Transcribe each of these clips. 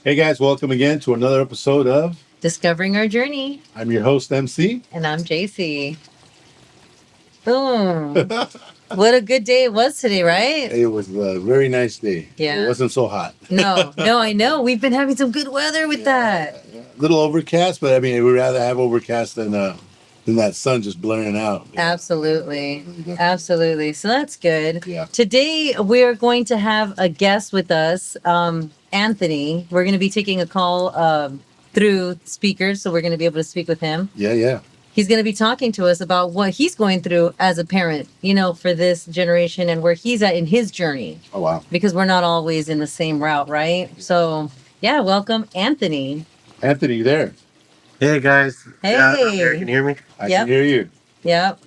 Hey guys, welcome again to another episode of Discovering Our Journey. I'm your host MC. And I'm JC. Boom. It What a good day it was today, right? was a very nice day. Yeah. It wasn't so hot. No, I know. We've been having some good weather with that. A little overcast, but I mean, we'd rather have overcast than that sun just blaring out. Absolutely. Absolutely. So that's good. Yeah. Today we're going to have a guest with us, Anthony. We're going to be taking a call through speakers, so we're going to be able to speak with him. Yeah. He's going to be talking to us about what he's going through as a parent, for this generation and where he's at in his journey. Oh wow. Because we're not always in the same route, right? So, yeah, welcome, Anthony. Anthony, you there? Hey guys. Hey. I'm here. Can you hear me? I Yep. can hear you. Yep.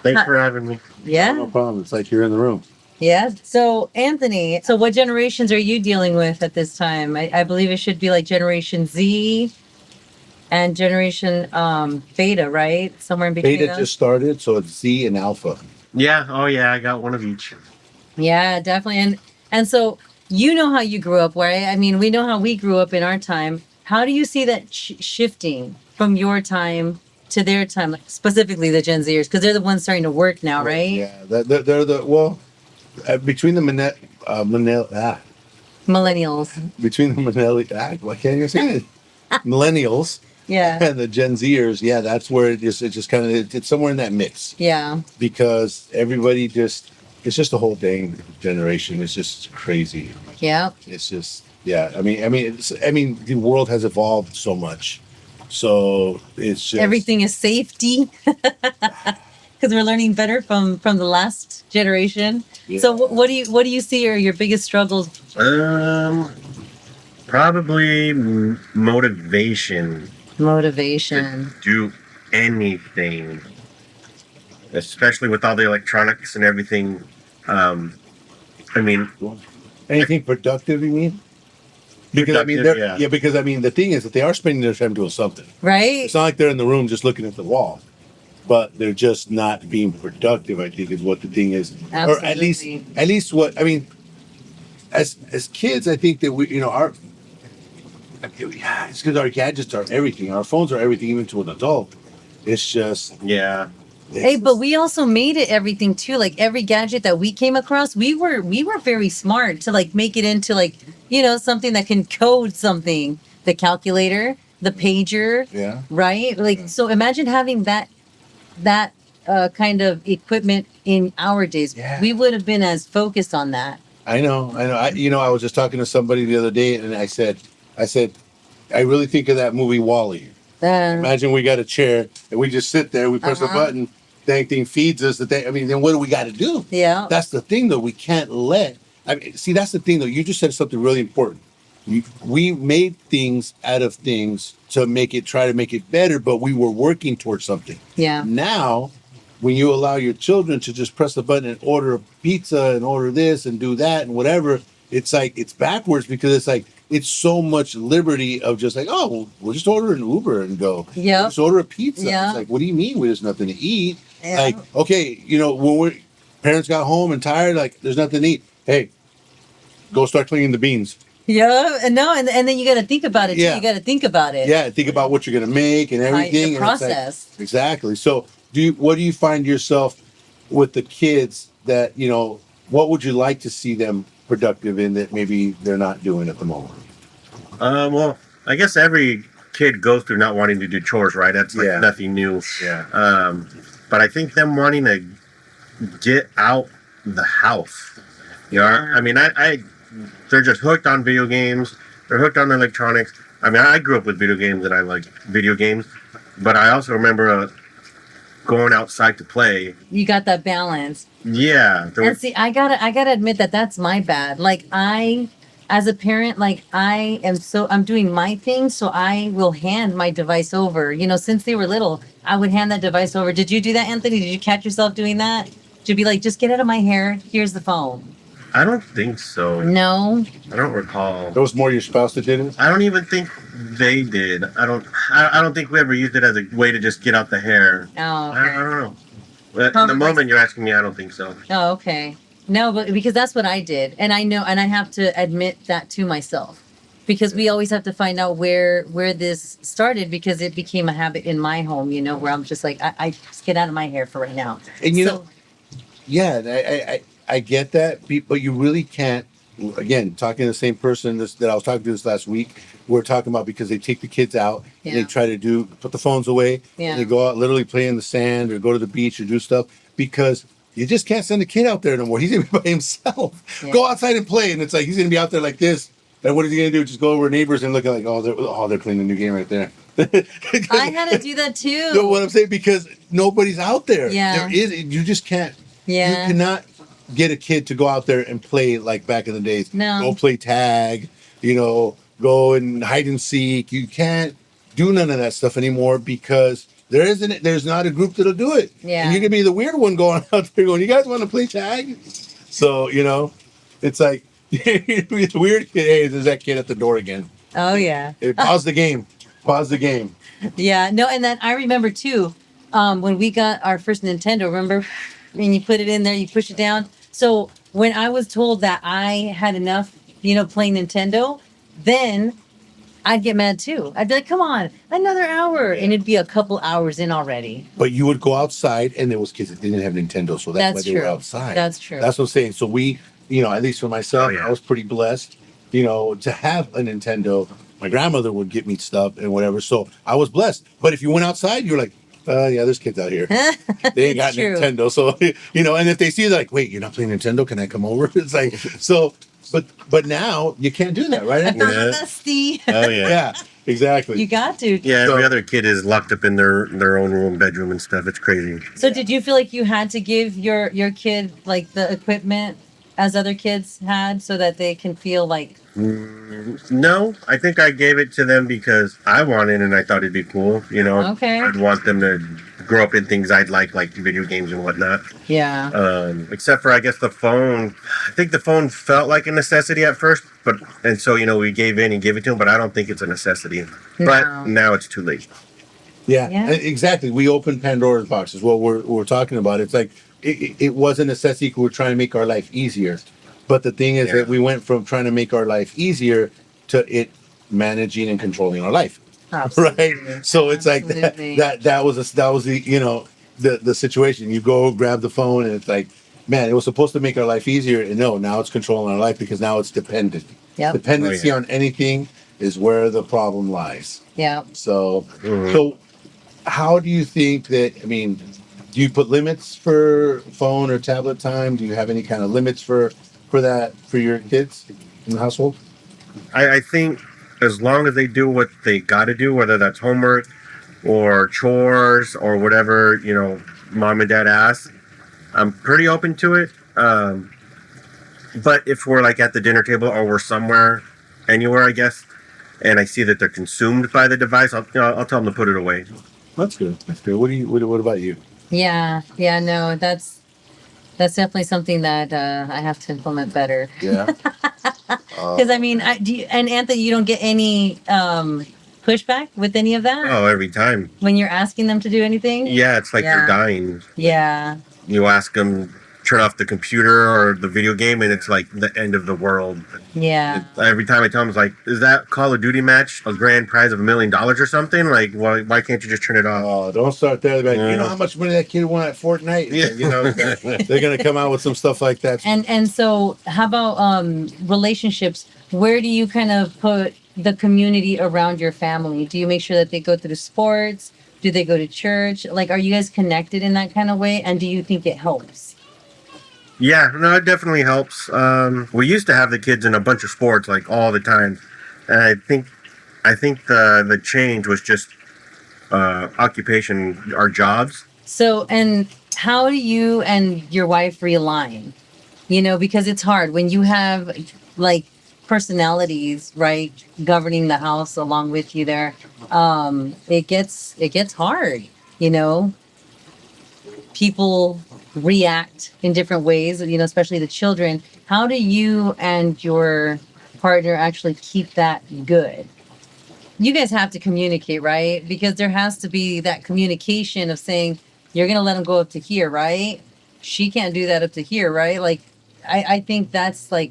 Thanks Hi. for having me. Yeah. No problem. It's like you're in the room. Yeah. So, Anthony, so what generations are you dealing with at this time? I believe it should be like Generation Z and Generation Beta, right? Somewhere in between. Beta those? just started, so it's Z and Alpha. Yeah. Oh yeah. I got one of each. Yeah, definitely. And so you know how you grew up, right? I mean, we know how we grew up in our time. How do you see that shifting from your time to their time, like specifically the Gen Zers, because they're the ones starting to work now, right? Yeah, they're between the Millennials. between the millennials. Why can't you say it? Millennials. Yeah. And the Gen Zers, yeah, that's where it just kind of it's somewhere in that mix Yeah. because everybody it's just a whole dang generation. It's just crazy. Yeah. It's just yeah. I mean, the world has evolved so much, so it's just Everything is safety. Because we're learning better from the last generation. Yeah. So what do you see are your biggest struggles? Probably motivation Motivation. to do anything, especially with all the electronics and everything. I mean, anything productive. You mean? Because I mean, Productive, yeah. because I mean, the thing is that they are spending their time doing something. Right? It's not like they're in the room just looking at the wall, but they're just not being productive. I think is what the thing is, or at Absolutely. least what I mean. As kids, I think that it's because our gadgets are everything. Our phones are everything, even to an adult. It's just yeah. Hey, but we also made it everything too. Like every gadget that we came across, we were very smart to like make it into like, something that can code something. The calculator, the pager, yeah. right? Like so imagine having that kind of equipment in our days. Yeah. We would have been as focused on that. I know. I was just talking to somebody the other day, and I said, I really think of that movie Wall-E. Imagine we got a chair and we just sit there, we press a button, dang thing feeds us. Then what do we got to do? Yeah. That's the thing, though. We can't let. See, that's the thing, though. You just said something really important. We made things out of things to try to make it better, but we were working towards something. Yeah. Now, when you allow your children to just press a button and order a pizza and order this and do that and whatever, it's like it's backwards because it's like it's so much liberty of just like, oh, well, we'll just order an Uber and go. Yeah. Just order a pizza. Yeah. It's like, what do you mean there's nothing to eat? Yeah. Like, okay, when parents got home and tired, like there's nothing to eat. Hey, go start cleaning the beans. Yeah, and then you got to think about it too. Yeah. You got to think about it. Yeah, think about what you're gonna make and everything. The and it's like- process. exactly. So, what do you find yourself with the kids that what would you like to see them productive in that maybe they're not doing at the moment? Well, I guess every kid goes through not wanting to do chores, right? That's like Yeah. nothing new. Yeah. But I think them wanting to get out the house. I mean, they're just hooked on video games. They're hooked on electronics. I mean, I grew up with video games and I like video games, but I also remember going outside to play. You got that balance. Yeah. And see, I gotta admit that's my bad. Like as a parent, like I'm doing my thing, so I will hand my device over. Since they were little, I would hand that device over. Did you do that, Anthony? Did you catch yourself doing that? To be like, just get out of my hair. Here's the phone. I don't think so. No. I don't recall. That was more your spouse that did it. I don't even think they did. I don't think we ever used it as a way to just get out the hair. Oh, I okay. don't know. But at Probably the moment you're asking me, I don't think so. Oh, okay. No, but because that's what I did, and I know, and I have to admit that to myself, because we always have to find out where this started, because it became a habit in my home, where I'm just like, I just get out of my hair for right now. And So, yeah, and I get that, but you really can't. Again, talking to the same person that I was talking to this last week, we're talking about because they take the kids out and they Yeah. try to put the phones away, Yeah. and they go out literally play in the sand or go to the beach or do stuff, because you just can't send a kid out there no more. He's gonna be by himself. Yeah. Go outside and play, and it's like he's gonna be out there like this. And what is he gonna do? Just go over to neighbors and look at like, they're playing a new game right there. I had to do that too. You know what I'm saying? Because nobody's out there. Yeah. You just can't. Yeah. You cannot get a kid to go out there and play like back in the days. No. Go play tag, go and hide and seek. You can't do none of that stuff anymore because there's not a group that'll do it. Yeah. And you can be the weird one going out there going, you guys want to play tag? So, it's like, it's weird. Hey, there's that kid at the door again. Oh yeah. Pause the game. Pause the game. Yeah. No, and then I remember too, when we got our first Nintendo, remember? And you put it in there, you push it down. So when I was told that I had enough, playing Nintendo, then I'd get mad too. I'd be like, come on, another hour. And it'd be a couple hours in already. But you would go outside, and there was kids that didn't have Nintendo, so that's why they were true. outside. That's true. That's what I'm saying. So we, at least for myself, Oh, yeah. I was pretty blessed, to have a Nintendo. My grandmother would get me stuff and whatever, so I was blessed. But if you went outside, you're like, yeah, there's kids out here. They ain't got It's true. Nintendo, so and if they see, they're like, wait, you're not playing Nintendo? Can I come over? It's like so. But now you can't do that, right? Yeah. Dusty. Oh yeah. Yeah, exactly. You got to. Yeah, every So- other kid is locked up in their own room, bedroom, and stuff. It's crazy. So did you feel like you had to give your kid like the equipment as other kids had, so that they can feel like, No, I think I gave it to them because I wanted and I thought it'd be cool. Okay. I'd want them to grow up in things I'd like video games and whatnot. yeah, Except for I guess the phone. I think the phone felt like a necessity at first, and so we gave in and gave it to them. But I don't think it's a necessity. No. But now it's too late. Yeah. Exactly. We opened Pandora's box is what we're talking about. It's like it was a necessity. We're trying to make our life easier, but the thing is Yeah. that we went from trying to make our life easier to it managing and controlling our life. absolutely. Right. So it's like Absolutely. that was the the situation. You go grab the phone and it's like, man, it was supposed to make our life easier, and no, now it's controlling our life because now it's dependent. Yep. Dependency Oh, yeah. on anything is where the problem lies. Yeah. So, Mhm. so how do you think that? I mean, do you put limits for phone or tablet time? Do you have any kind of limits for your kids in the household? I think as long as they do what they got to do, whether that's homework or chores or whatever, mom and dad ask, I'm pretty open to it. But if we're like at the dinner table or we're somewhere, anywhere, I guess, and I see that they're consumed by the device, I'll tell them to put it away. That's good. That's good. What about you? Yeah. No, that's definitely something that I have to implement better. Yeah. Because I mean, and Anthony, you don't get any pushback with any of that Oh, every time. when you're asking them to do anything. Yeah, it's like Yeah. they're dying. Yeah. You ask them turn off the computer or the video game, and it's like the end of the world. Yeah. Every time I tell them, it's like, is that Call of Duty match a grand prize of $1 million or something? Like, why can't you just turn it off? Oh, don't start there. They're like, you know Yeah. how much money that kid won at Fortnite? Yeah. They're gonna come out with some stuff like that. And so how about relationships? Where do you kind of put the community around your family? Do you make sure that they go through sports? Do they go to church? Like, are you guys connected in that kind of way? And do you think it helps? Yeah, no, it definitely helps. We used to have the kids in a bunch of sports like all the time, and I think the change was just occupation, our jobs. So, and how do you and your wife realign? Because it's hard when you have like personalities, right, governing the house along with you there. It gets hard, people react in different ways, especially the children. How do you and your partner actually keep that good? You guys have to communicate, right? Because there has to be that communication of saying, you're going to let them go up to here, right? She can't do that up to here, right? Like, I think that's like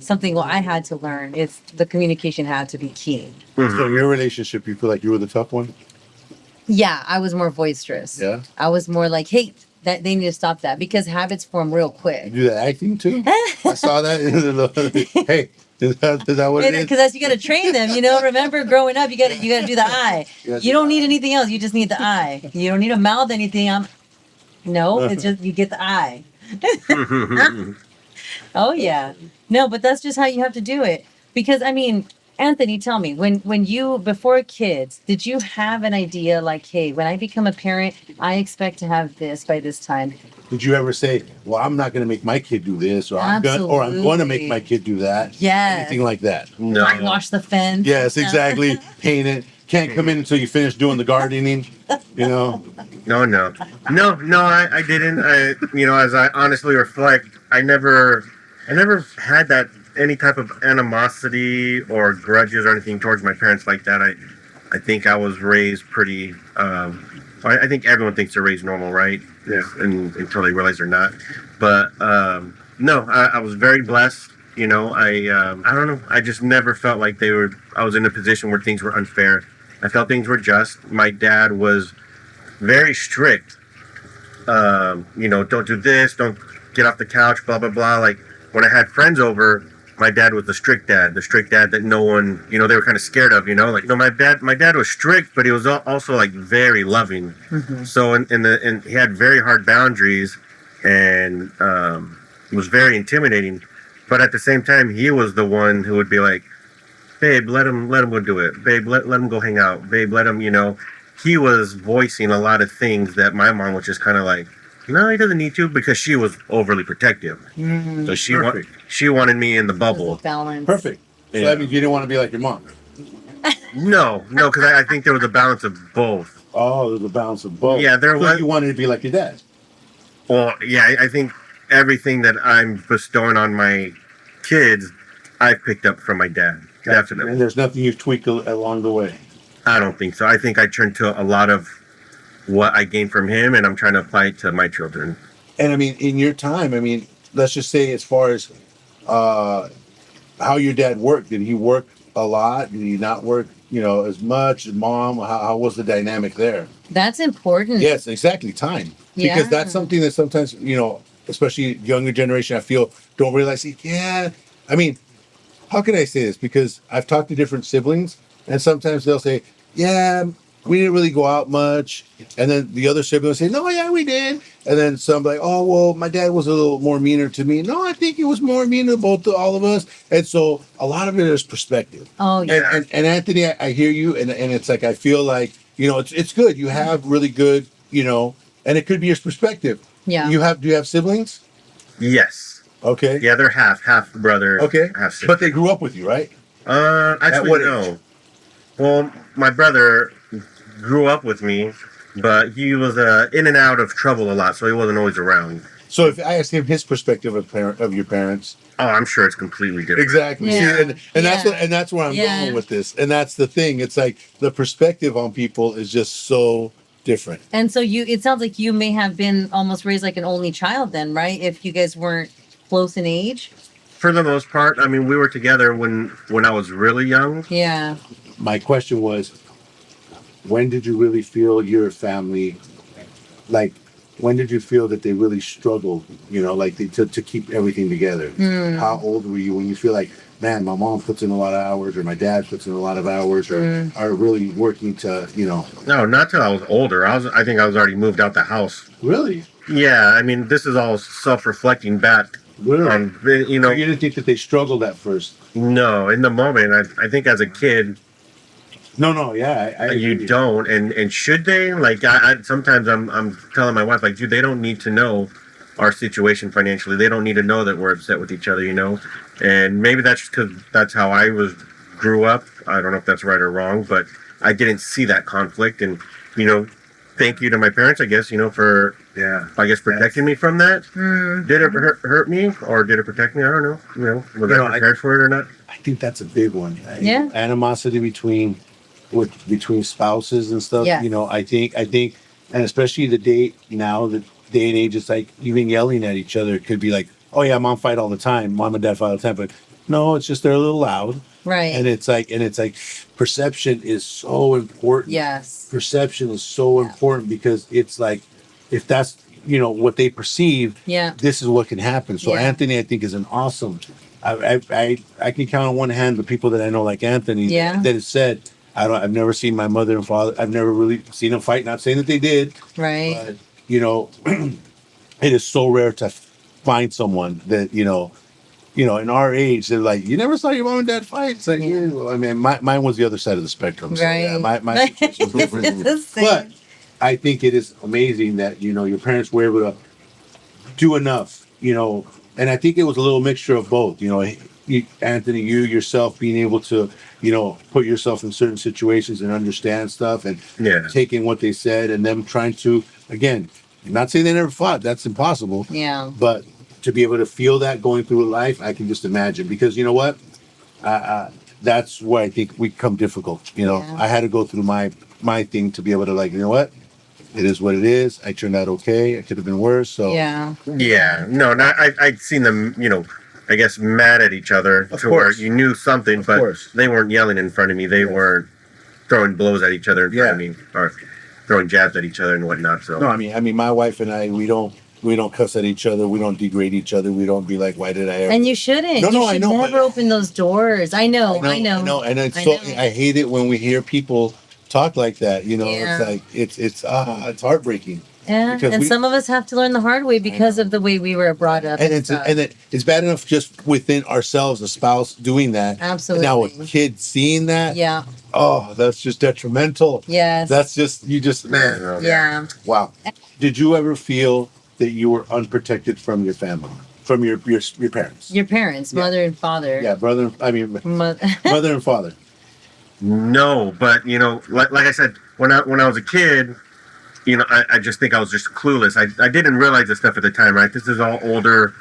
something I had to learn. It's the communication had to be key. So in your relationship, you feel like you were the tough one? Yeah, I was more boisterous. Yeah. I was more like, hey, that they need to stop that because habits form real You quick. do that acting too? I saw that. Hey, is that what it is? Because that's you got to train them. Remember growing up, you got to do the eye. You don't need anything else. You just need the eye. You don't need to mouth anything. No, it's just you get the eye. Oh yeah, no, but that's just how you have to do it. Because Anthony, tell me, when you before kids, did you have an idea like, hey, when I become a parent, I expect to have this by this time? Did you ever say, "Well, I'm not going to make my kid do this," or I'm going to make my kid do that"? Yes. Anything like that? No. Whitewash the fence. Yes, exactly. Paint it. Can't come in until you finish doing the gardening. No, I didn't. As I honestly reflect, I never had that any type of animosity or grudges or anything towards my parents like that. I think I was raised pretty. I think everyone thinks they're raised normal, right? Yeah. And until they realize they're not. But no, I was very blessed. I don't know. I just never felt like I was in a position where things were unfair. I felt things were just. My dad was very strict. Don't do this, don't get off the couch, blah, blah, blah. Like when I had friends over, my dad was the strict dad that no one, they were kind of scared of, my dad was strict, but he was also like very loving. Mm-hmm. So, and he had very hard boundaries and, it was very intimidating, but at the same time, he was the one who would be like, babe, let him go do it. Babe, let him go hang out. Babe, let him, he was voicing a lot of things that my mom was just kind of like, no, he doesn't need to, because she was overly protective. Mm-hmm. So she wanted me in the bubble. Balance. Perfect. So Yeah. that means you didn't want to be like your mom. No, because I think there was a balance of both. Oh, there's a balance of both. Yeah, there so was. You wanted to be like your dad. Well, yeah, I think everything that I'm bestowing on my kids, I picked up from my dad. Definitely. And there's nothing you've tweaked along the way. I don't think so. I think I turned to a lot of what I gained from him, and I'm trying to apply it to my children. And in your time, let's just say as far as how your dad worked, did he work a lot? Did he not work, as much? Mom, how was the dynamic there? That's important. Yes, exactly. Time. Yeah. Because that's something that sometimes, especially younger generation, I feel don't realize. Yeah. How can I say this? Because I've talked to different siblings, and sometimes they'll say, yeah, we didn't really go out much. And then the other sibling will say, no, yeah, we did. And then some like, oh, well, my dad was a little more meaner to me. No, I think he was more mean to all of us. And so a lot of it is perspective. Oh, yeah. And Anthony, I hear you. And it's like, I feel like, it's good. You have really good, and it could be your perspective. Yeah. Do you have siblings? Yes. Okay. Yeah, they're half brother. Okay. Half sister. But they grew up with you, right? Actually, what no. age? Well, my brother grew up with me, but he was in and out of trouble a lot, so he wasn't always around. So if I ask him his perspective of your parents, Oh, I'm sure it's completely different. exactly. Yeah. See, and that's where I'm Yeah. going with this. And that's the thing. It's like the perspective on people is just so different. And so it sounds like you may have been almost raised like an only child then, right? If you guys weren't close in age. For the most part, we were together when I was really young. Yeah. My question was, when did you really feel your family, like, when did you feel that they really struggled, to keep everything together? How old were you when you feel like, man, my mom puts in a lot of hours, or my dad puts in a lot of hours, or are really working to, No, not till I was older. I think I was already moved out the house. Really? Yeah, this is all self-reflecting back. Really? On, So you didn't think that they struggled at first? No, in the moment, I think as a kid, No, yeah. I you agree. don't, and should they? Like, sometimes I'm telling my wife, like, dude, they don't need to know our situation financially. They don't need to know that we're upset with each other, And maybe that's because that's how I grew up. I don't know if that's right or wrong, but I didn't see that conflict. And thank you to my parents, I guess, for protecting me from that. Did it hurt me, or did it protect me? I don't know. Was I prepared for it or not? I think that's a big one. Yeah. Animosity between spouses and stuff. Yeah. I think, and especially the day and age, it's like even yelling at each other. It could be like, oh yeah, mom fight all the time. Mom and dad fight all the time. But No, it's just they're a little loud. Right. And it's like perception is so important. Yes. Perception is so important because it's like if that's what they perceive, Yeah. this is what can happen. So Yeah. Anthony, I think, is an awesome. I can count on one hand the people that I know like Anthony Yeah. that have said I've never seen my mother and father. I've never really seen them fight. Not saying that they did, Right. but it is so rare to find someone that in our age, they're like, you never saw your mom and dad fight. It's like, yeah. Well, I mean, mine was the other side of the spectrum. So, Right. yeah, my situation was different. It's the same. But I think it is amazing that your parents were able to do enough. And I think it was a little mixture of both. Anthony, you yourself being able to, put yourself in certain situations and understand stuff and taking what they said and them trying to, again, not saying they never fought. That's impossible. Yeah. But to be able to feel that going through life, I can just imagine. Because you know what? That's where I think we come difficult. Yeah. I had to go through my thing to be able to what? It is what it is. I turned out okay. It could have been worse. So Yeah. Yeah, no, I'd seen them, I guess mad at each other Of to where course. you knew something, Of but course. they weren't yelling in front of me. They weren't throwing blows at each other in front of me or throwing jabs at each other and whatnot. So no, I mean, my wife and I, we don't cuss at each other. We don't degrade each other. We don't be like, why did I ever? And you shouldn't. No, you I should know, never but- open those doors. I know. And it's I so know. I hate it when we hear people talk like that. Yeah. It's like it's heartbreaking. Yeah. because And we- some of us have to learn the hard way because of the way we were brought up. And it's bad enough just within ourselves, a spouse doing that. Absolutely. Now a kid seeing that, Yeah. oh, that's just detrimental. Yes. That's just man. Yeah. Wow. Did you ever feel that you were unprotected from your family, from your parents? Your parents, Yeah. mother and father. Yeah, mother and father. no, but like I said, when I was a kid, I just think I was just clueless. I didn't realize this stuff at the time, right? This is all older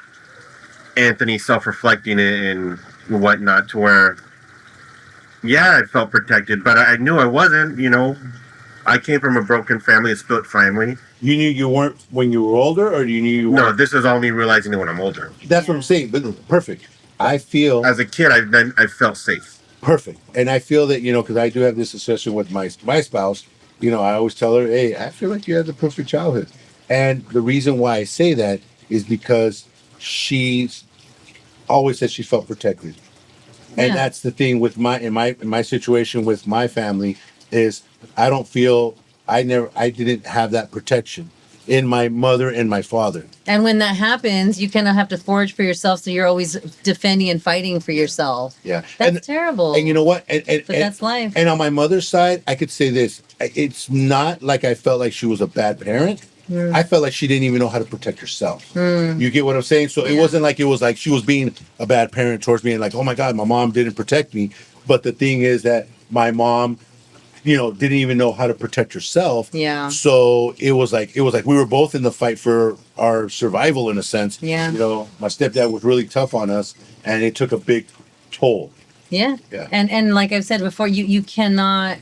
Anthony self-reflecting and whatnot to where, yeah, I felt protected, but I knew I wasn't, I came from a broken family, a split family. You knew you weren't when you were older, or you knew you No, weren't? this is all me realizing it when I'm older. That's what I'm saying. But perfect. I feel As a kid, I felt safe. perfect, and I feel that because I do have this obsession with my spouse. I always tell her, "Hey, I feel like you had the perfect childhood," and the reason why I say that is because she's always said she felt protected, and Yeah. that's the thing with in my situation with my family is I don't feel I didn't have that protection in my mother and my father. And when that happens, you kind of have to forge for yourself. So you're always defending and fighting for yourself. Yeah, That's terrible. And you know what? But that's life. And on my mother's side, I could say this: it's not like I felt like she was a bad parent. I felt like she didn't even know how to protect herself. You get what I'm saying? So it wasn't like it was like she was being a bad parent towards me and like, oh my God, my mom didn't protect me. But the thing is that my mom, didn't even know how to protect herself. Yeah. So it was like we were both in the fight for our survival in a sense. Yeah. My stepdad was really tough on us, and it took a big toll. Yeah. Yeah. And like I've said before, you cannot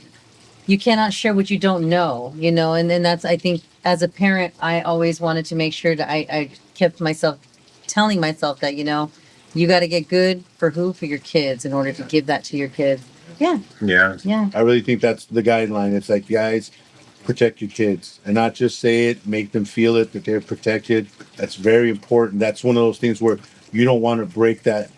share what you don't know, and then that's, I think, as a parent, I always wanted to make sure that I kept telling myself that, you got to get good for your kids in order to give that to your kids. Yeah. Yeah. Yeah. I really think that's the guideline. It's like, guys, protect your kids and not just say it, make them feel it, that they're protected. That's very important. That's one of those things where you don't want to break that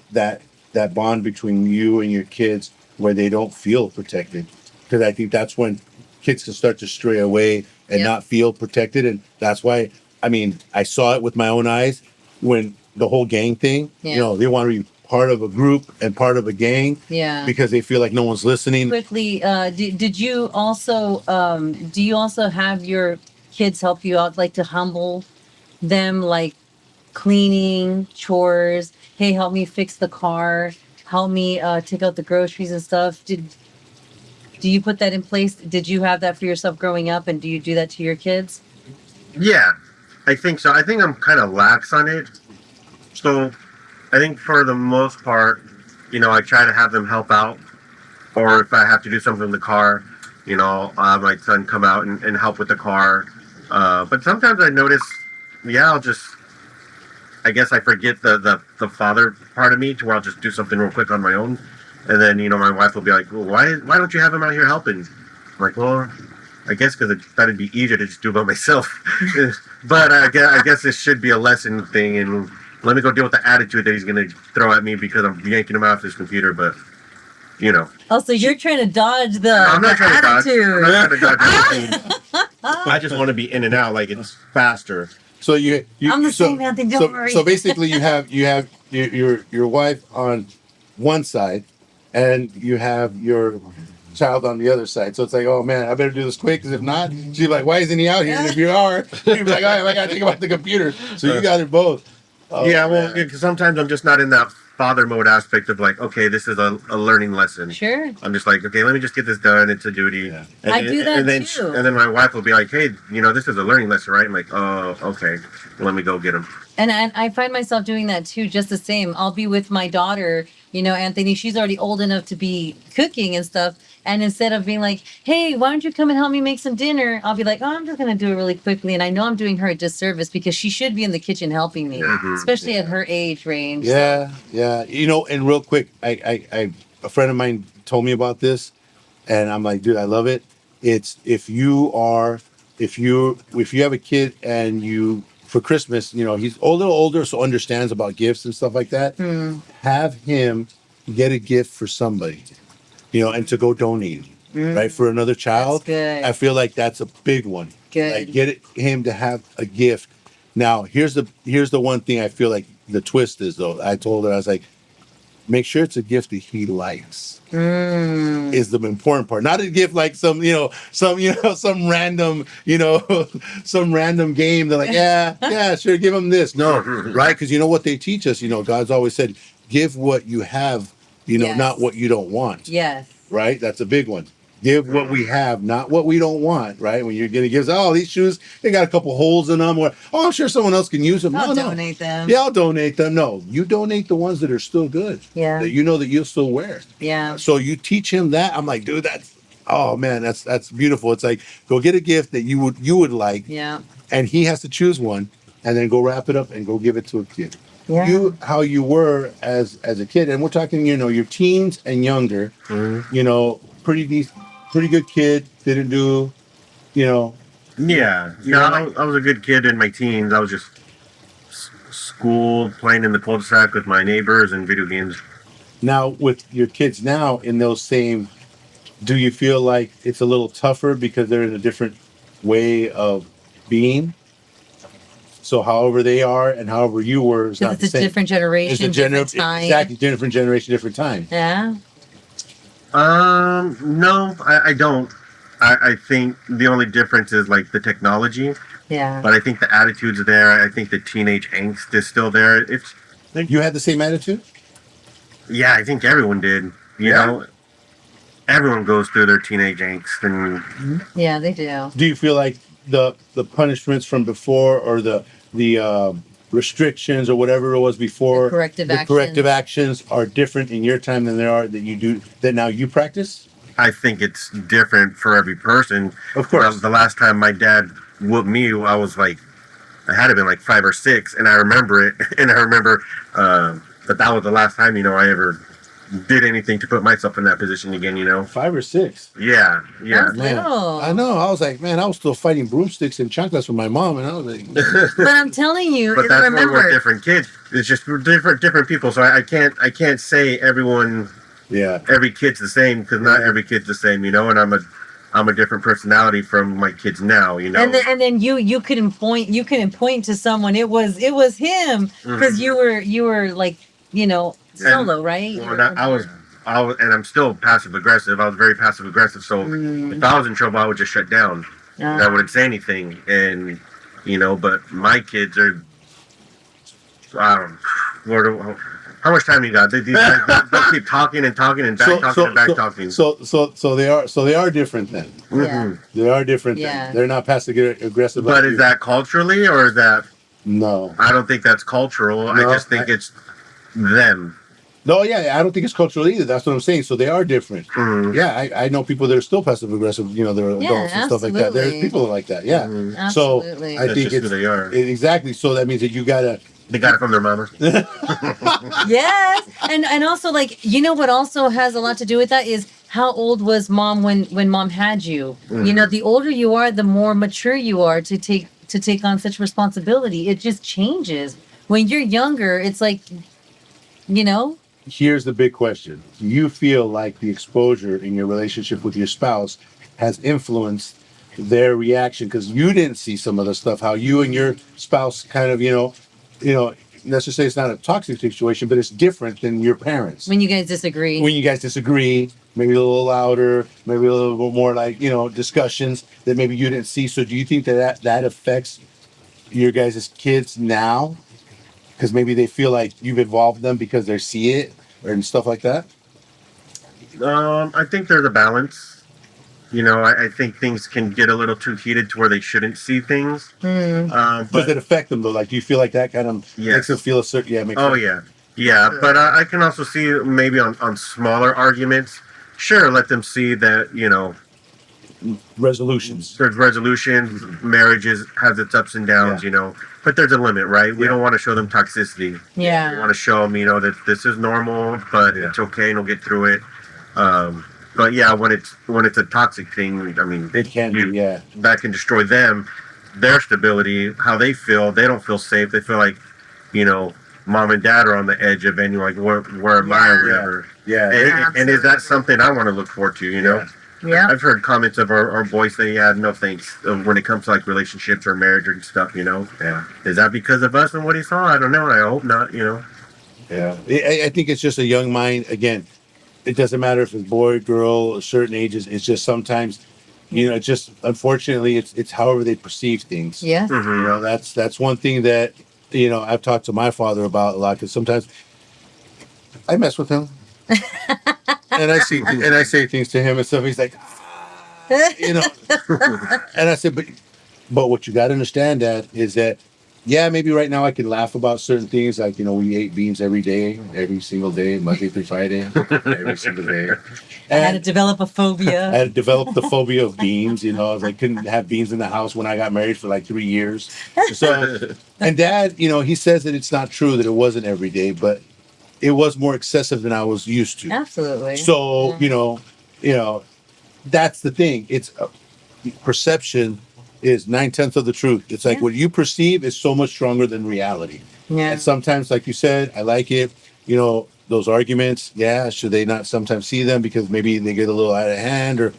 bond between you and your kids where they don't feel protected. Because I think that's when kids can start to stray away and not feel protected. And that's why, I saw it with my own eyes when the whole gang thing, they want to be part of a group and part of a gang because they feel like no one's listening. Quickly, did you also do you also have your kids help you out, like to humble them, like cleaning, chores? Hey, help me fix the car. Help me take out the groceries and stuff. Do you put that in place? Did you have that for yourself growing up, and do you do that to your kids? Yeah, I think so. I think I'm kind of lax on it. So I think for the most part, I try to have them help out. Or if I have to do something in the car, I'll have my son come out and help with the car. But sometimes I notice, I'll just I guess I forget the father part of me to where I'll just do something real quick on my own, and then my wife will be like, well, why don't you have him out here helping? I'm like, well, I guess because I thought it'd be easier to just do it by myself. But I guess this should be a lesson thing, and let me go deal with the attitude that he's gonna throw at me because I'm yanking him off his computer. But Oh, so you're trying to dodge the I'm not trying attitude. to dodge. I'm not trying to dodge anything. I just want to be in and out, like it's faster. So you I'm the same, Anthony. Don't worry. So basically, you have your wife on one side, and you have your child on the other side. So it's like, oh man, I better do this quick, because if not, she's like, why isn't he out here? And if you are, you're like, oh, I gotta think about the computer. So you got it both. Oh, yeah, well, because sometimes I'm just not in that father mode aspect of like, okay, this is a learning lesson. Sure. I'm just like, okay, let me just get this done. It's a duty. Yeah. And, I do that and then, too. And then my wife will be like, hey, this is a learning lesson, right? I'm like, oh, okay, let me go get him. And I find myself doing that too, just the same. I'll be with my daughter, Anthony, she's already old enough to be cooking and stuff. And instead of being like, hey, why don't you come and help me make some dinner? I'll be like, oh, I'm just going to do it really quickly. And I know I'm doing her a disservice because she should be in the kitchen helping me, especially at her age range. Yeah, yeah. And real quick, I a friend of mine told me about this, and I'm like, dude, I love it. It's if you have a kid and you, for Christmas, he's a little older, so understands about gifts and stuff like that. Have him get a gift for somebody, and to go donate, right, for another child. That's good. I feel like that's a big one. Good. Like, get him to have a gift. Now, here's the one thing I feel like the twist is, though. I told her, I was like, make sure it's a gift that he likes. Is the important part. Not a gift like some random, some random game. They're like, yeah, sure, give him this. No, right? Because what they teach us, God's always said, give what you have, Yes. not what you don't want. Yes. Right? That's a big one. Give what we have, not what we don't want, right? When you're going to give, these shoes, they got a couple holes in them, or, I'm sure someone else can use them. I'll No. donate them. Yeah, I'll donate them. No, you donate the ones that are still good. Yeah. That that you'll still wear. Yeah. So you teach him that. I'm like, dude, that's beautiful. It's like, go get a gift that you would like. Yeah. And he has to choose one, and then go wrap it up and go give it to a kid. Yeah. How you were as a kid, and we're talking, your teens and younger, pretty good kid, didn't do, Yeah. I was a good kid in my teens. I was just school, playing in the cul-de-sac with my neighbors and video games. Now, with your kids now in those same, do you feel like it's a little tougher because they're in a different way of being? So however they are and however you were is not the It's a same. different generation, It's a different time. exactly, different generation, different time. Yeah. No, I don't. I think the only difference is like the technology, Yeah. but I think the attitudes are there. I think the teenage angst is still there. You had the same attitude? Yeah, I think everyone did. You know, everyone goes through their teenage angst, and Yeah, they do. Do you feel like the punishments from before, or the restrictions or whatever it was before, The corrective actions are different in your time than that now you practice? I think it's different for every person. Of course. The last time my dad whooped me, I was like, I had to been like 5 or 6, and I remember it, and I remember that was the last time I ever did anything to put myself in that position again. 5 or 6. Yeah. That's Man, little. I know. I was like, man, I was still fighting broomsticks and chanclas with my mom, and I was like, But I'm telling you, But that's where we're remember. different kids. It's just we're different people. So I can't say every kid's the same, because not every kid's the same, and I'm a different personality from my kids now, And then you couldn't point to someone. It was him because you were like solo, right? Well, I was, and I'm still passive aggressive. I was very passive aggressive. So if I was in trouble, I would just shut down. I wouldn't say anything, and but my kids are, I don't know, how much time you got? They'll keep talking and talking and back talking. So they are different then. Yeah. They are different. Yeah. Then. They're not passive aggressive. But is that culturally, or is that? No. I don't think that's cultural. I just think it's them. No, yeah, I don't think it's cultural either. That's what I'm saying. So they are different. Mhm. Yeah, I know people that are still passive aggressive. They're adults and stuff like that. There's absolutely. people like that. Yeah. Mhm. So Absolutely. I That's think just who they are. exactly. So that means that you gotta They got it from their mamas. Yes. And also, like, you know what also has a lot to do with that is how old was mom when mom had you? You know, the older you are, the more mature you are to take on such responsibility. It just changes. When you're younger, it's like, you know, Here's the big question. Do you feel like the exposure in your relationship with your spouse has influenced their reaction? Because you didn't see some of the stuff, how you and your spouse kind of, let's just say it's not a toxic situation, but it's different than your parents. when you guys disagree. When you guys disagree, maybe a little louder, maybe a little bit more like, discussions that maybe you didn't see. So do you think that affects your guys' kids now? Because maybe they feel like you've evolved them because they see it and stuff like that. I think there's a balance. I think things can get a little too heated to where they shouldn't see things. Hmm. Does But it affect them though? Like, do you feel like that kind of Yes. makes them feel a certain? Yeah. Makes oh them- yeah, but I can also see maybe on smaller arguments. Sure, let them see that Resolutions. there's resolutions. Marriages has its ups and downs. But there's a limit, right? We Yeah. don't want to show them toxicity. We Yeah. want to show them, that this is normal, but Yeah. it's okay, and we'll get through it. But yeah, when it's a toxic thing, I mean, It can be. Yeah. that can destroy them, their stability, how they feel. They don't feel safe. They feel like, mom and dad are on the edge of any like where am I or whatever. Yeah. And is that something I want to look forward to? Yeah. I've heard comments of our boys say, yeah, no thanks, when it comes to like relationships or marriage and stuff. Yeah. Is that because of us and what he saw? I don't know. I hope not. Yeah. I think it's just a young mind. Again, it doesn't matter if it's boy, girl, certain ages. It's just sometimes, it's just unfortunately it's however they perceive things. Yes. Mhm. That's one thing that I've talked to my father about a lot, because sometimes I mess with him and I say things to him and stuff. He's like, and I said, but what you got to understand, Dad, is that yeah, maybe right now I can laugh about certain things, like we ate beans every single day, Monday through Friday, every single day. I had to And develop a I phobia. had developed the phobia of beans. I couldn't have beans in the house when I got married for like 3 years. So, and Dad, he says that it's not true that it wasn't every day, but it was more excessive than I was used to. Absolutely. So, that's the thing. It's perception is 9/10 of the truth. It's like Yeah. what you perceive is so much stronger than reality. Yeah. And sometimes, like you said, I like it. Those arguments, yeah, should they not sometimes see them because maybe they get a little out of hand, or,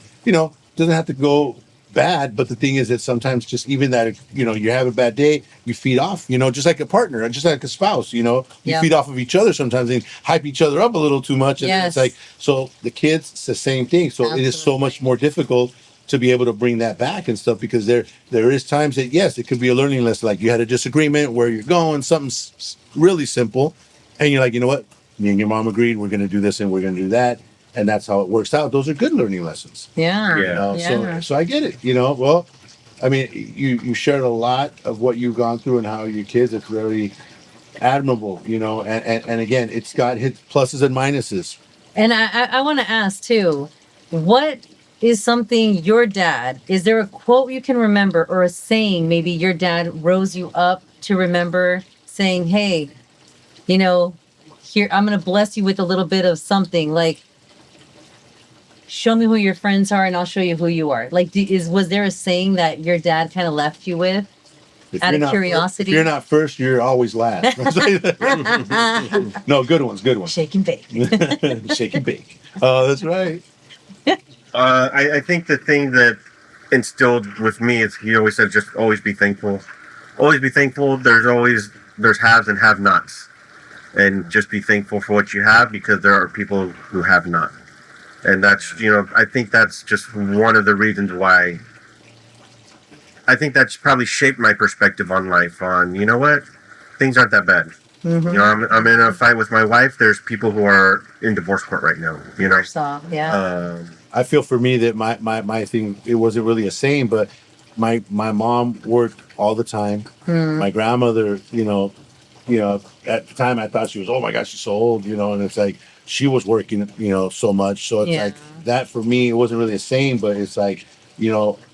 doesn't have to go bad. But the thing is that sometimes just even that, you have a bad day, you feed off, just like a partner, just like a spouse, you Yeah. feed off of each other sometimes and hype each other up a little too much. And Yes. it's like, so the kids, it's the same thing. So it is so Absolutely. much more difficult to be able to bring that back and stuff, because there is times that yes, it could be a learning lesson. Like you had a disagreement where you're going something really simple, and you're like, you know what, me and your mom agreed we're going to do this and we're going to do that, and that's how it works out. Those are good learning lessons. Yeah. Yeah. Yeah. So I get it. Well, I mean, you shared a lot of what you've gone through and how your kids. It's very admirable. And again, it's got its pluses and minuses. And I want to ask too, what is something is there a quote you can remember or a saying maybe your dad rose you up to remember, saying, hey, here, I'm going to bless you with a little bit of something, like, show me who your friends are and I'll show you who you are. Like, was there a saying that your dad kind of left you with? If Out you're of not curiosity? if you're not first, you're always last. No, good ones. Shake and bake. Shake and bake. Oh, that's right. I think the thing that instilled with me is he always said, just always be thankful. Always be thankful. There's haves and have nots. And just be thankful for what you have, because there are people who have not. And that's, I think that's just one of the reasons why. I think that's probably shaped my perspective on life, on, you know what? Things aren't that bad. Mhm. I'm in a fight with my wife. There's people who are in divorce court right now, So, yeah. I feel for me that my thing, it wasn't really a saying, but my mom worked all the time. My grandmother, at the time I thought she was, oh my gosh, she's so old, and it's like she was working, so much. So it's Yeah. like that for me, it wasn't really a saying, but it's like,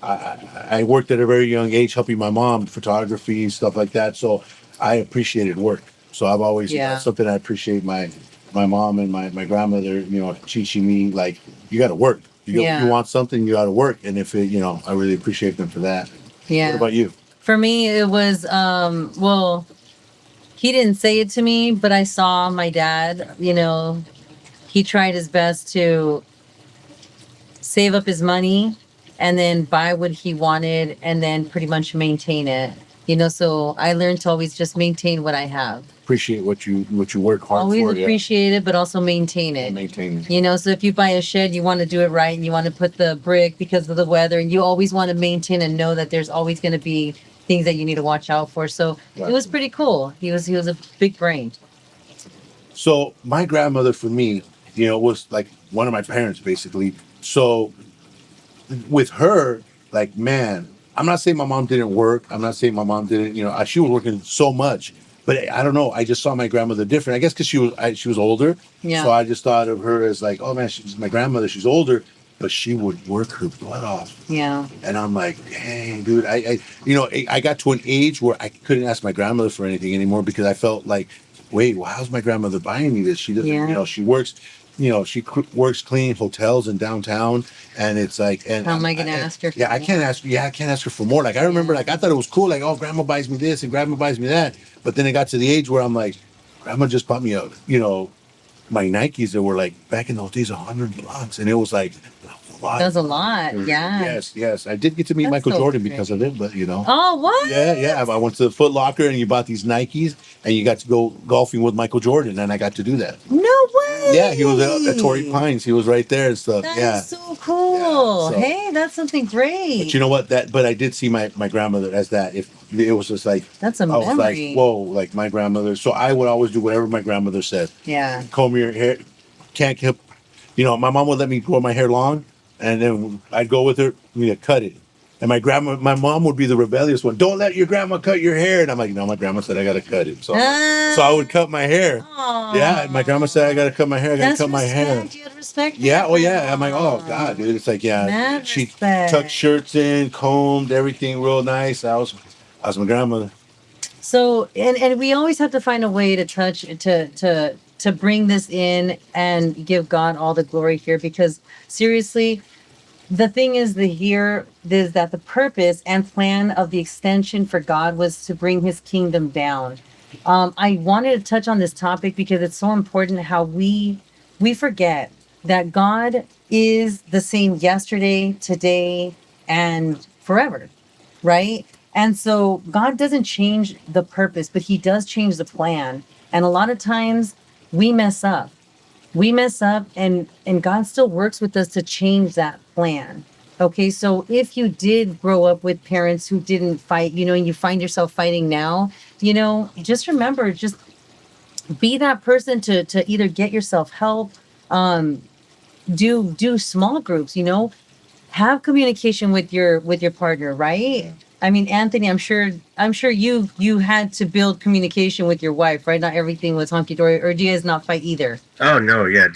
I worked at a very young age helping my mom, photography, stuff like that. So I appreciated work. So I've always, Yeah. something I appreciate my mom and my grandmother, teaching me, like, you got to work. Yeah. You want something, you got to work. And if it, I really appreciate them for that. Yeah. What about you? For me, it was, well, he didn't say it to me, but I saw my dad, he tried his best to save up his money and then buy what he wanted and then pretty much maintain it. So I learned to always just maintain what I have. Appreciate what you work hard Always for. appreciate it, but also maintain it. And maintain it. So if you buy a shed, you want to do it right and you want to put the brick because of the weather, and you always want to maintain and know that there's always going to be things that you need to watch out for. So Right. It was pretty cool. He was a big brain. So my grandmother, for me, was like one of my parents, basically. So with her, like, man, I'm not saying my mom didn't work. I'm not saying my mom didn't, she was working so much, but I don't know. I just saw my grandmother different. I guess because she was older. Yeah. So I just thought of her as like, oh man, she's my grandmother. She's older, but she would work her butt off. Yeah. And I'm like, dang, dude, I got to an age where I couldn't ask my grandmother for anything anymore because I felt like, wait, well, how's my grandmother buying me this? She doesn't, Yeah. She works, works cleaning hotels in downtown, and it's like, and How am I gonna ask her for Yeah, I more? can't ask. Yeah, I can't ask her for more. Like I remember, like I thought it was cool. Like, oh, grandma buys me this and grandma buys me that. But then it got to the age where I'm like, grandma just bought me my Nikes that were like back in those days, $100, and it was like a lot. That's a lot. Yeah. Yes. I did get to meet That's Michael so Jordan great. because of it, but Oh, what? yeah. I went to the Foot Locker and you bought these Nikes and you got to go golfing with Michael Jordan, and I got to do that. No way. Yeah, he was at Torrey Pines. He was right there and stuff. That yeah. is so cool. Yeah, so- Hey, that's something great. But you know what? But I did see my grandmother as that. If it was just like, That's a I was memory. like, whoa, like my grandmother. So I would always do whatever my grandmother said. Yeah. Comb your hair, can't keep. My mom would let me grow my hair long, and then I'd go with her. Cut it. And my mom would be the rebellious one. Don't let your grandma cut your hair. And I'm like, no, my grandma said I gotta cut it. So I would cut my hair. Aw. Yeah, and my grandma said I gotta cut my hair. I gotta That's cut my hair. respect. You had respect. for Yeah, your oh yeah. I'm like, oh grandma. god, dude. It's like, yeah. Mad She respect. tucked shirts in, combed everything real nice. I was my grandmother. So and we always have to find a way to touch to bring this in and give God all the glory here, because seriously, the thing is that the purpose and plan of the extension for God was to bring his kingdom down. I wanted to touch on this topic because it's so important how we forget that God is the same yesterday, today, and forever, right? And so God doesn't change the purpose, but he does change the plan. And a lot of times we mess up. And God still works with us to change that plan. Okay, so if you did grow up with parents who didn't fight, and you find yourself fighting now, just remember, just be that person to either get yourself help, do small groups, have communication with your partner, right? I mean, Anthony, I'm sure you had to build communication with your wife, right? Not everything was hunky dory, or do you guys not fight either? Oh no, yeah,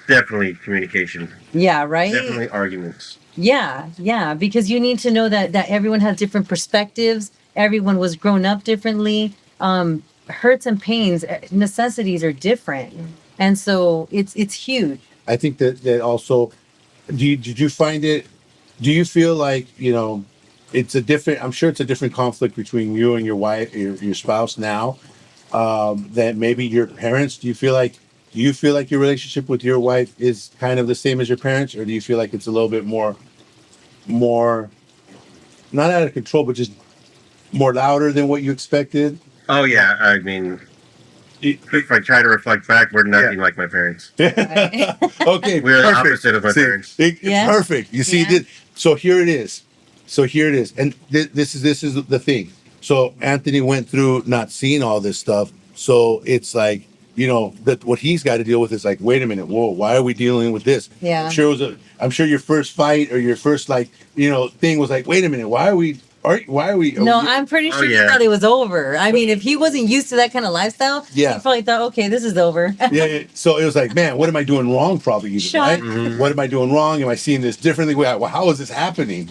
definitely communication. Yeah, right. Definitely arguments. Yeah, because you need to know that everyone has different perspectives. Everyone was grown up differently. Hurts and pains, necessities are different, and so it's huge. I think that also. Did you find it? Do you feel like it's a different? I'm sure it's a different conflict between you and your wife, your spouse now, than maybe your parents. Do you feel like your relationship with your wife is kind of the same as your parents, or do you feel like it's a little bit more, not out of control, but just more louder than what you expected? Oh yeah, I mean, if I try to reflect back, we're nothing like my parents. Okay, We're the perfect. opposite of my See, parents. Yeah. Perfect. You see, Yeah. so here it is. And this is the thing. So Anthony went through not seeing all this stuff. So it's like, that what he's got to deal with is like, wait a minute, whoa, why are we dealing with this? Yeah. I'm sure your first fight or your first thing was like, wait a minute, why are we? No, I'm pretty sure he yeah. thought it was over. I mean, if he wasn't used to that kind of lifestyle, Yeah. he probably thought, okay, this is over. Yeah. So it was like, man, what am I doing wrong? Probably, even, Shut- right? What am I doing wrong? Am I seeing this differently? Well, how is this happening?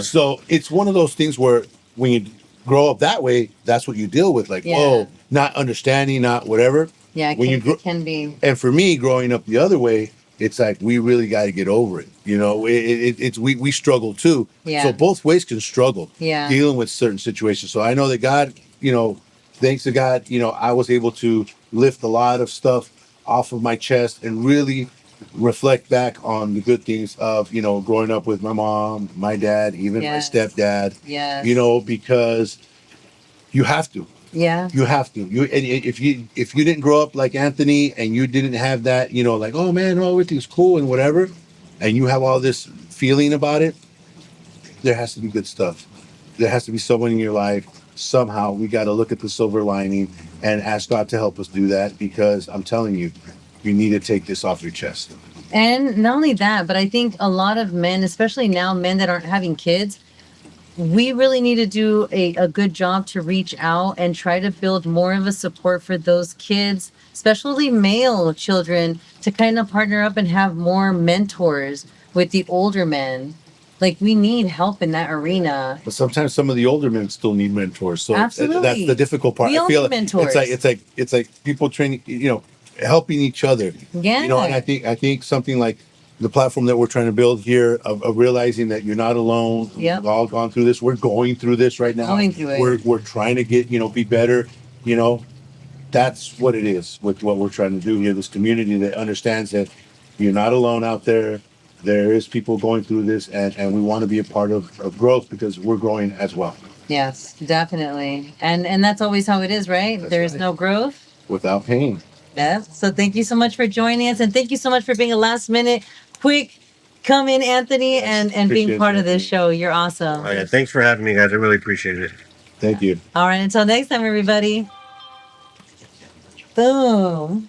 So it's one of those things where when grow up that way, that's what you deal with. Like, Yeah. whoa, not understanding, not whatever. Yeah, When you it can be. And for me, growing up the other way, it's like we really got to get over it. You know, it's we struggle too. Yeah. So both ways can struggle. Yeah. Dealing with certain situations. So I know that God, you know, thanks to God, you know, I was able to lift a lot of stuff off of my chest and really reflect back on the good things of, you know, growing up with my mom, my dad, even Yes. my stepdad. Yes. You know, because you have to. Yeah. You have to. You and if you didn't grow up like Anthony and you didn't have that, you know, like, oh man, oh, everything's cool and whatever, and you have all this feeling about it, there has to be good stuff. There has to be someone in your life. Somehow we got to look at the silver lining and ask God to help us do that, because I'm telling you, you need to take this off your chest. And not only that, but I think a lot of men, especially now men that aren't having kids, we really need to do a good job to reach out and try to build more of a support for those kids, especially male children, to kind of partner up and have more mentors with the older men. Like, we need help in that arena. But sometimes some of the older men still need mentors. So Absolutely. that's the difficult part. We all I feel need mentors. it's like people training, you know, helping each other. Yeah. You know, and I think something like the platform that we're trying to build here of realizing that you're not alone. Yep. We've all gone through this. We're going through this right now. Going through it. We're trying to get, you know, be better, you know. That's what it is with what we're trying to do here. This community that understands that you're not alone out there. There is people going through this, and we want to be a part of growth because we're growing as well. Yes, definitely. And that's always how it is, right? That's There is right. no growth. Without pain. Yeah. So thank you so much for joining us, and thank you so much for being a last minute quick come in, Anthony, and being Appreciate part of that. this show. You're awesome. Oh, yeah, thanks for having me, guys. I really appreciate it. Thank you. All right, until next time, everybody. Boom.